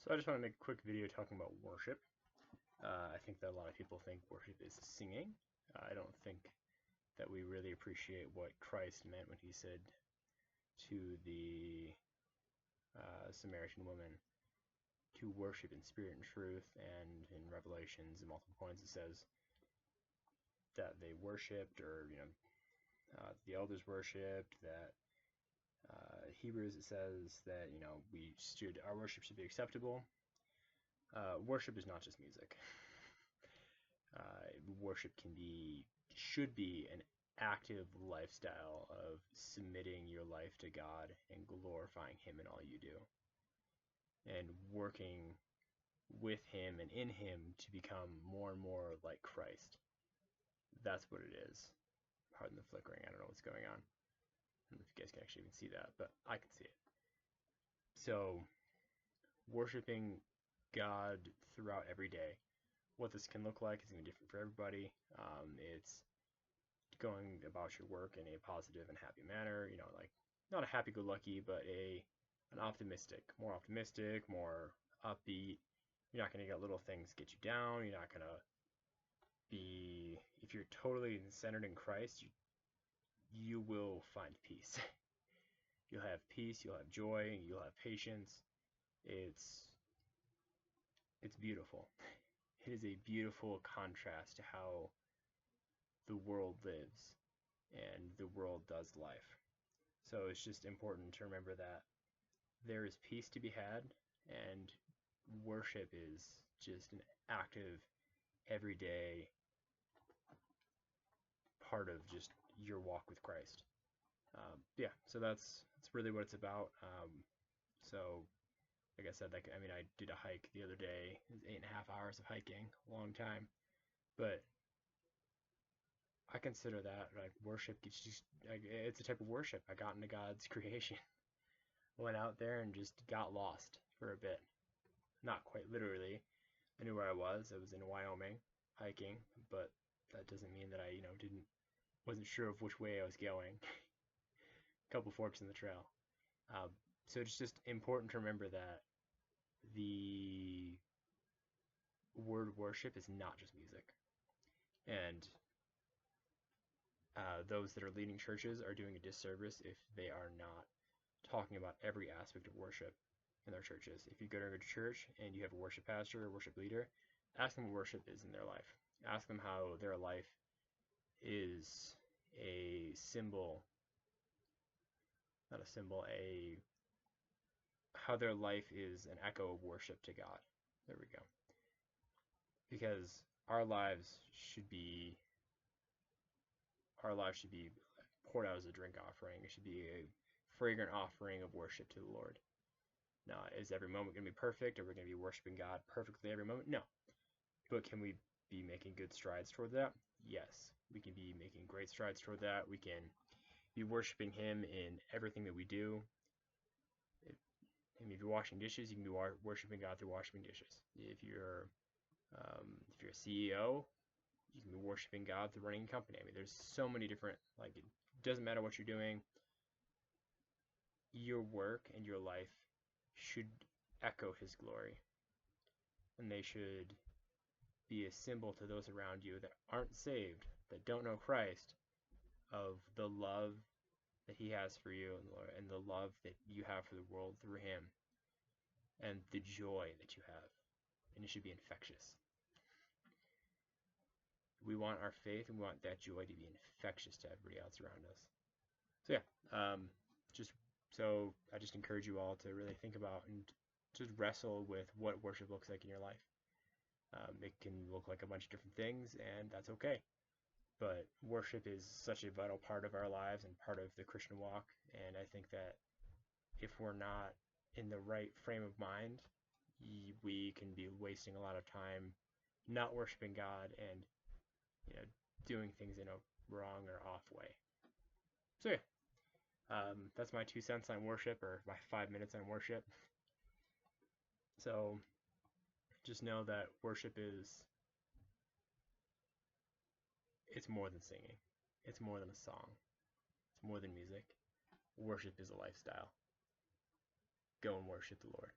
So I just want to make a quick video talking about worship. I think that a lot of people think worship is singing. I don't think that we really appreciate what Christ meant when he said to the Samaritan woman to worship in spirit and truth, and in Revelations at multiple points it says that they worshipped, or the elders worshipped, that Hebrews it says that our worship should be acceptable. Worship is not just music. Worship should be an active lifestyle of submitting your life to God and glorifying Him in all you do, and working with Him and in Him to become more and more like Christ. That's what it is. Pardon the flickering, I don't know what's going on. I don't know if you guys can actually even see that, but I can see it. So, worshiping God throughout every day. What this can look like is going to be different for everybody. It's going about your work in a positive and happy manner, like not a happy-go-lucky, but an optimistic, more upbeat. You're not going to get little things get you down. You're not going to be, if you're totally centered in Christ, you will find peace. You'll have peace, you'll have joy, you'll have patience. It's beautiful. It is a beautiful contrast to how the world lives and the world does life. So it's just important to remember that there is peace to be had, and worship is just an active, everyday part of just your walk with Christ. Yeah, so that's really what it's about. So like I said, I did a hike the other day. It was 8.5 hours of hiking, a long time. But I consider that like worship. It's a type of worship. I got into God's creation, went out there and just got lost for a bit. Not quite literally. I knew where I was. I was in Wyoming hiking, but that doesn't mean that I wasn't sure of which way I was going. A couple forks in the trail. So it's just important to remember that the word worship is not just music. And those that are leading churches are doing a disservice if they are not talking about every aspect of worship in their churches. If you go to a church and you have a worship pastor or worship leader, ask them what worship is in their life. Ask them how their life is a symbol, not a symbol, how their life is an echo of worship to God. There we go. Because our lives should be poured out as a drink offering. It should be a fragrant offering of worship to the Lord. Now, is every moment going to be perfect? Are we going to be worshiping God perfectly every moment? No. But can we be making good strides toward that? Yes. We can be making great strides toward that. We can be worshiping Him in everything that we do. If you're washing dishes, you can be worshiping God through washing dishes. If you're a CEO, you can be worshiping God through running a company. There's so many different, it doesn't matter what you're doing. Your work and your life should echo His glory. And they should be a symbol to those around you that aren't saved, that don't know Christ, of the love that He has for you and the love that you have for the world through Him, and the joy that you have. And it should be infectious. We want our faith and we want that joy to be infectious to everybody else around us. So yeah, I just encourage you all to really think about and just wrestle with what worship looks like in your life. It can look like a bunch of different things, and that's okay. But worship is such a vital part of our lives and part of the Christian walk, and I think that if we're not in the right frame of mind, we can be wasting a lot of time not worshiping God and doing things in a wrong or off way. So yeah, that's my 2 cents on worship, or my 5 minutes on worship. So just know that worship it's more than singing. It's more than a song. It's more than music. Worship is a lifestyle. Go and worship the Lord.